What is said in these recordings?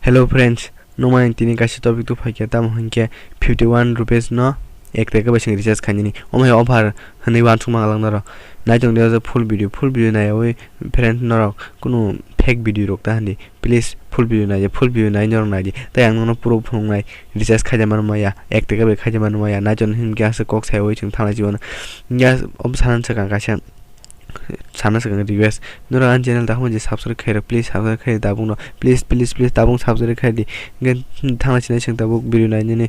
Hello friends, no mind tini kasi topic tu phai tam hanke 51 rupees no ek teka basing recharge khani ni omai offer hani wan chung mang lang na ro nai jong de full video na oi friend no ro kuno fake video rok ta hani please full video nai nor nai ta yang no pro phong nai recharge khaja man maya ek teka be khaja man maya na jon hin gas kok sai oi chung thana jiwan ya om sanan sa ka kasha sana sa request nora an channel ta hon je subscribe khaira please subscribe khaira ta bung no please ta bung subscribe khaira di gen thana china chang ta buk video nai ne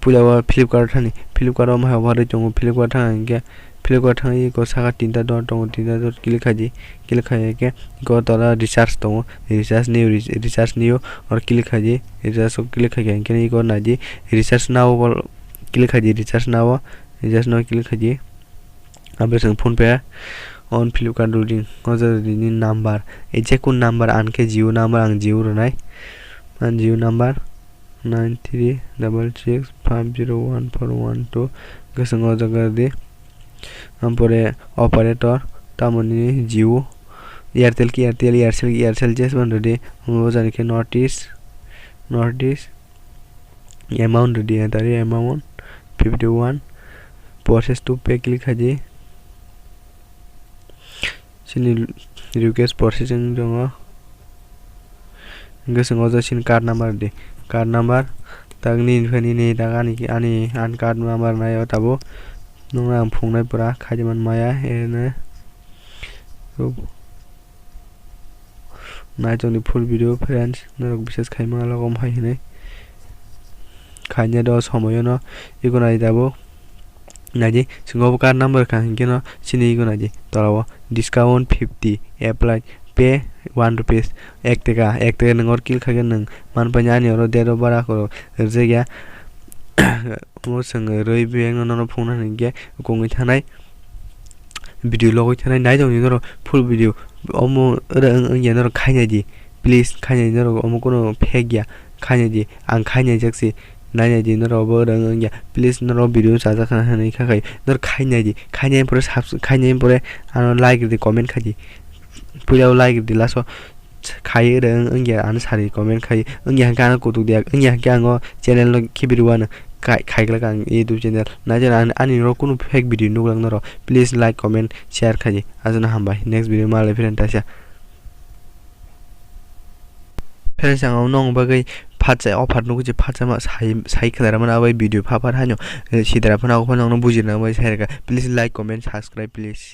pula wa Flitkart thani Flitkart ma ha ware jong Flitkart thang ge Flitkart thang ko saga tinta dot tong tinta dot click khaji ke ko tala recharge tong recharge new or click khaji recharge click khaji ke ko na ji recharge now click khaji recharge now click khaji abe sang phone pe on Flitkart reading oza ni number eje kun number anke Jio number ang Jio ronai an Jio number 9366501412 gasang oza garde ampore operator tamoni Jio Airtel Aircel jes ban rede oza ni ke notice amount rede tari amount 51 process to pay click haji sini request processing jongo gasang oza sin card number de card number tagni phani ne dagani ki ani an card number na yo tabo nonga am phungnai pura khajiman maya ene na joni full video friends norok bises khaima lagom hai ne khanya do somoyo no igonai dabo naji singo card number kan kino sini gonaji tolawo discount 50 apply pay 1 rupees ek teka nangor kill khagen nang man panyani oro dero bara ko jegya mo sang roi beng no phone nge kongi thanai video logoi thanai nai jong ni full video omo nge no khanya ji please khanya no omo kono fake ya khanya ji ang khanya jaksi nanya ji no robo rang ya please no video cha khana hani khakai no khanya ji khanya pore khanya pore ano like di comment khaji pura like di laso khai rang ya an sari comment khai ya kan ko tu dia ya kan go channel no kibiruan khai la kan youtube channel na jana ani ro kuno fake video no lang no please like comment share khaji azuna hambai next video ma le friend ta sha friends ang nong bagai phatsa offer no je phatsa ma sai khadara mana bai video phapar hanyo sidara phana ko phana no bujina bai sai ka please like comment subscribe please